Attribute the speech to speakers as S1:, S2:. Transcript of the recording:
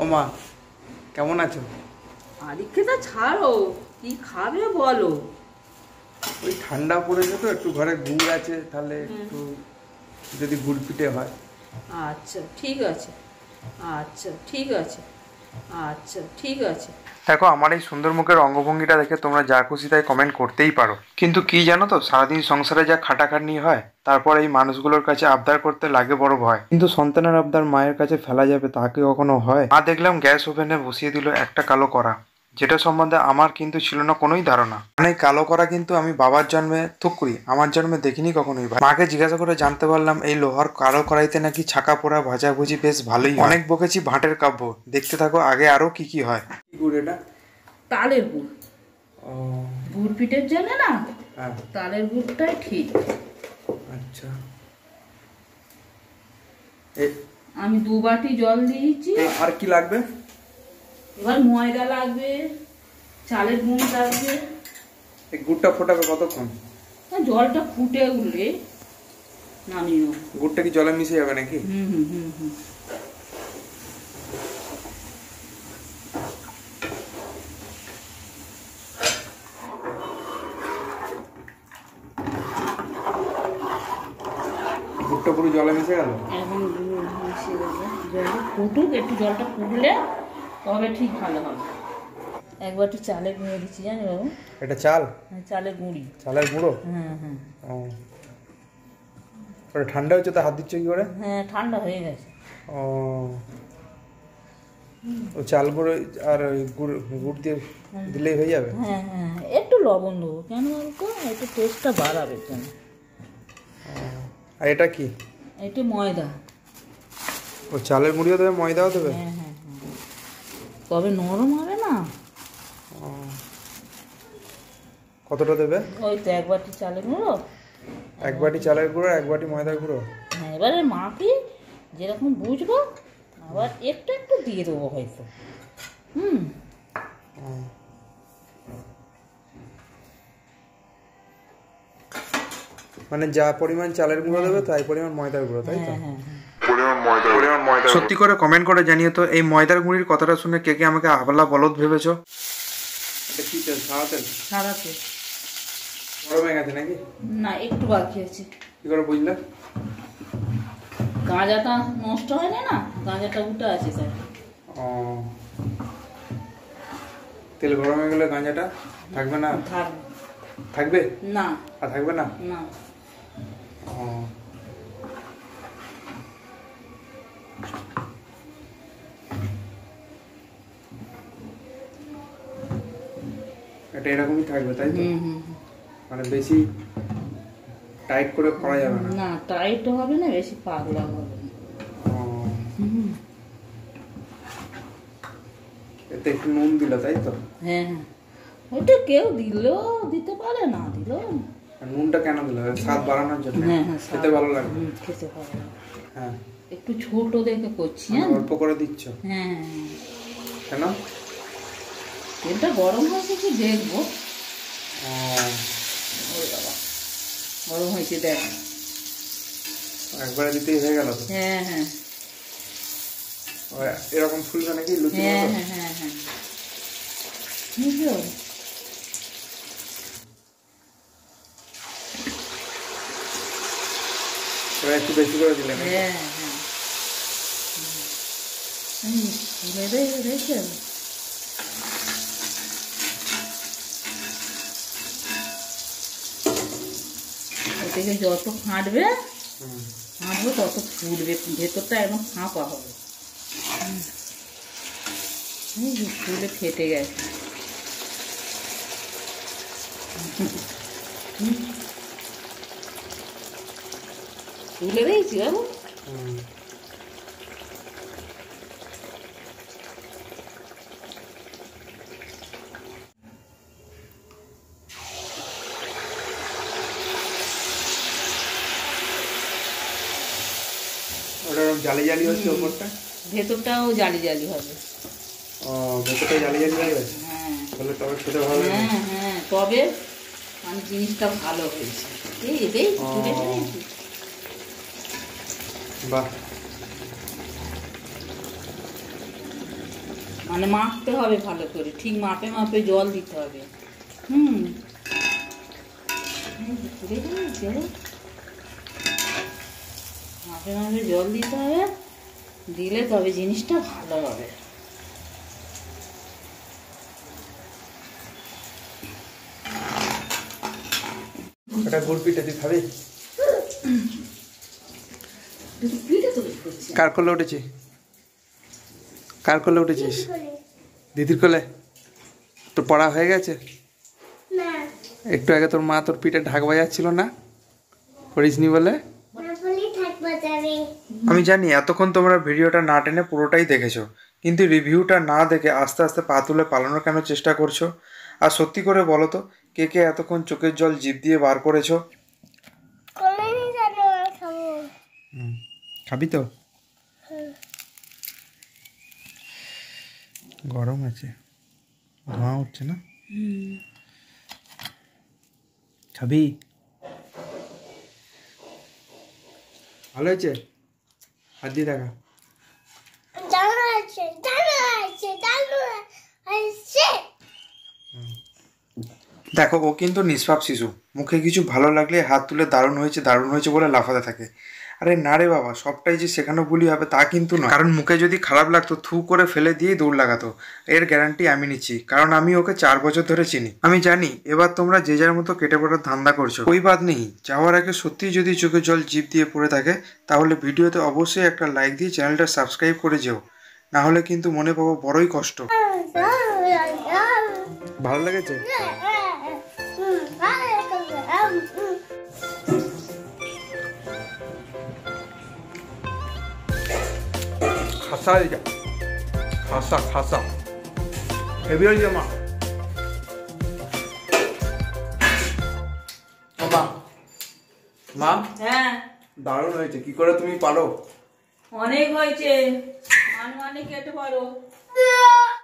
S1: ও মা, কেমন আছো?
S2: আদিক্ষেতা ছাড়ো, কি খাবে বলো?
S1: ওই ঠান্ডা পড়েছে তো, একটু ঘরে গুড় আছে, তাহলে একটু যদি গুড় পিঠে হয়।
S2: আচ্ছা ঠিক আছে, আচ্ছা ঠিক আছে, আচ্ছা ঠিক আছে।
S1: দেখো, আমার এই সুন্দর মুখের অঙ্গভঙ্গিটা দেখে তোমরা যা খুশি তাই কমেন্ট করতেই পারো, কিন্তু কি জানো তো, সারাদিন সংসারে যা খাটাখাটনি হয়, তারপর এই মানুষগুলোর কাছে আবদার করতে লাগে বড় ভয়। কিন্তু সন্তানের আবদার মায়ের কাছে ফেলা যাবে তা কি কখনো হয়? মা দেখলাম গ্যাস ওভেনে বসিয়ে দিল একটা কালো কড়া, যেটা সম্বন্ধে আমার কিন্তু ছিল না কোনোই ধারণা। মানে কালো করা কিন্তু আমি বাবার জন্মে থুকরি, আমার জন্মে দেখিনি কখনোই। মাকে জিজ্ঞাসা করে জানতে পারলাম এই লোহার কালো কড়াইতে নাকি ছাকা পোড়া ভাজাভুজি বেশ ভালোই হয়। অনেক বকেছি ভাটের কাব্য, দেখতে থাকো আগে আরো কি কি হয়। কি গুড় এটা?
S2: তালের গুড়।
S1: ও
S2: গুড় পিঠের জন্য না,
S1: হ্যাঁ,
S2: তালের গুড়টাই ঠিক।
S1: আচ্ছা।
S2: আমি 2 বাটি জল দিয়েছি।
S1: আর কি লাগবে?
S2: এবার ময়দা লাগবে, চালের গুঁড়ি লাগবে।
S1: এই গুড়টা ফোটাবে কতক্ষণ?
S2: জলটা ফুটে উঠলে নামিও।
S1: গুড়টা কি জলে মিশে যাবে নাকি?
S2: হুম হুম হুম হুম।
S1: গুড়টা পুরো জলে মিশে গেল?
S2: এখন মিশিয়ে দেবো, জল ফুটুক, একটু জলটা ফুটলে তবে ঠিক ভালো হবে। 1 বাটি চালের গুঁড়ো দিচ্ছি, জানি বাবু।
S1: এটা চাল?
S2: হ্যাঁ, চালের গুঁড়ি।
S1: চালের গুঁড়ো?
S2: হ্যাঁ হ্যাঁ।
S1: ও, ওটা ঠান্ডা হচ্ছে, তা হাত দিচ্ছ কি করে?
S2: হ্যাঁ, ঠান্ডা হয়ে গেছে।
S1: ও, ও চাল গুঁড়ো আর ওই গুড় গুড় দিয়ে দিলেই হয়ে যাবে?
S2: হ্যাঁ হ্যাঁ, একটু লবণ দেবো, কেন বলতো, একটু টেস্টটা বাড়াবে জন্য।
S1: আর এটা কি?
S2: একটু ময়দা।
S1: ও চালের গুঁড়িও দেবে, ময়দাও দেবে?
S2: হ্যাঁ হ্যাঁ হ্যাঁ, তবে নরম হবে না।
S1: কতটা দেবে?
S2: ওই তো 1 বাটি চালের গুঁড়ো।
S1: 1 বাটি চালের গুঁড়ো, 1 বাটি ময়দার গুঁড়ো?
S2: হ্যাঁ, এবারে মাপি যেরকম বুঝবো, আবার একটু একটু দিয়ে দেবো হয়তো। হুম।
S1: মানে যা পরিমাণ চালের গুঁড়ো দেবে তাই পরিমাণ ময়দার গুঁড়ো, তাই তো?
S2: হ্যাঁ হ্যাঁ হ্যাঁ।
S1: সত্যি করে কমেন্ট করে জানিয়ে তো, এই ময়দার গুঁড়ির কথাটা শুনে কে কে আমাকে আবলা বলদ ভেবেছো? এটা কি তেল? সাদা তেল?
S2: সাদা তেল।
S1: গরম হয়ে গেছে নাকি?
S2: না, একটু বাকি আছে।
S1: কি করে বুঝলে?
S2: গাঁজাটা নষ্ট হয় না, গাঁজাটা উঠে আছে স্যার।
S1: ও, তেল গরম হয়ে গেলে গাঁজাটা থাকবে না? থাকবে
S2: না।
S1: আর থাকবে না?
S2: না।
S1: ও, এটা এরকমই থাকবে তাই তো? মানে বেশি টাইট করে করা যাবে না?
S2: না, টাইট হবে না, বেশি পাতলা হবে না।
S1: এতে একটু নুন দিল তাই তো?
S2: হ্যাঁ হ্যাঁ, ওইটা কেউ দিলেও দিতে পারে, না দিলেও।
S1: নুনটা কেন দিল? স্বাদ বাড়ানোর জন্য?
S2: হ্যাঁ হ্যাঁ,
S1: খেতে ভালো লাগবে?
S2: খেতে ভালো লাগবে।
S1: হ্যাঁ,
S2: একটু ছোট দেখে করছি।
S1: অল্প করে দিচ্ছ?
S2: হ্যাঁ।
S1: কেন?
S2: তেলটা গরম হয়েছে কি দেখবো। ওই বাবা, গরম হয়েছে দেখ।
S1: একবারে দিতেই হয়ে গেল তো?
S2: হ্যাঁ হ্যাঁ।
S1: এরকম ফুলবে নাকি লুচি?
S2: হ্যাঁ হ্যাঁ হ্যাঁ হ্যাঁ, বুঝলো?
S1: একটু বেশি করে দিলে?
S2: হ্যাঁ হ্যাঁ, রেখে ওটাকে যত ফাটবে তত ফুটবে, ভেতরটা একদম ফাঁপা হবে। ফুলে ফেটে গেছে। তুলে দিয়েছি বাবু।
S1: ওটা জালি জালি হচ্ছে ওপরটা,
S2: ভেতরটাও জালি জালি হবে।
S1: ও, ভেতরটা জালি জালি হয়ে গেছে?
S2: হ্যাঁ,
S1: তাহলে তবে খেতে ভালো লাগে।
S2: হ্যাঁ হ্যাঁ, তবে মানে জিনিসটা ভালো হয়েছে। এটাই তুলে ফেলেছি।
S1: বাহ,
S2: মানে মাখতে হবে ভালো করে, ঠিক মাপে মাপে জল দিতে হবে। মাপে মাপে জল দিতে হবে, দিলে তবে জিনিসটা ভালো হবে।
S1: এটা গুড় পিঠে তুই খাবি? কার কোলে উঠেছি? কার কোলে উঠেছিস? দিদির কোলে। তোর পড়া হয়ে গেছে? একটু আগে তোর মা তোর পিঠে ঢাক বাজাচ্ছিল না, করিসনি বলে? আমি জানি এতক্ষণ তোমরা ভিডিওটা না টেনে পুরোটাই দেখেছো, কিন্তু রিভিউটা না দেখে আস্তে আস্তে পা তুলে পালানোর কেন চেষ্টা করছো? আর সত্যি করে বলো তো, কে কে এতক্ষণ চোখের জল জিভ দিয়ে বার করেছো? খাবি তো? গরম আছে, ধোঁয়া উঠছে না? খাবি? ভালো হয়েছে? হাত দিয়ে দেখা। দেখো, ও কিন্তু নিষ্পাপ শিশু, মুখে কিছু ভালো লাগলে হাত তুলে দারুণ হয়েছে বলে লাফাতে থাকে। আরে না রে বাবা, সবটাই যে শেখানো বুলি হবে তা কিন্তু নয়। কারণ মুখে যদি খারাপ লাগতো থু করে ফেলে দিয়েই দৌড় লাগাতো। এর গ্যারান্টি আমি নিচ্ছি, কারণ আমি ওকে 4 বছর ধরে চিনি। আমি জানি এবার তোমরা যে যার মতো কেটে পড়ার ধান্দা করছো, ওই বাদ নেই। যাওয়ার আগে সত্যিই যদি চোখের জল জিভ দিয়ে পড়ে থাকে, তাহলে ভিডিওতে অবশ্যই একটা লাইক দিয়ে চ্যানেলটা সাবস্ক্রাইব করে যেও, না হলে কিন্তু মনে পাবো বড়ই কষ্ট। ভালো লেগেছে? খাসা এটা, খাসা খাসা হেভি হয়েছে মা। মা,
S2: হ্যাঁ
S1: দারুণ হয়েছে। কি করে তুমি পারো?
S2: অনেক হয়েছে, অনেক কেটে পারো।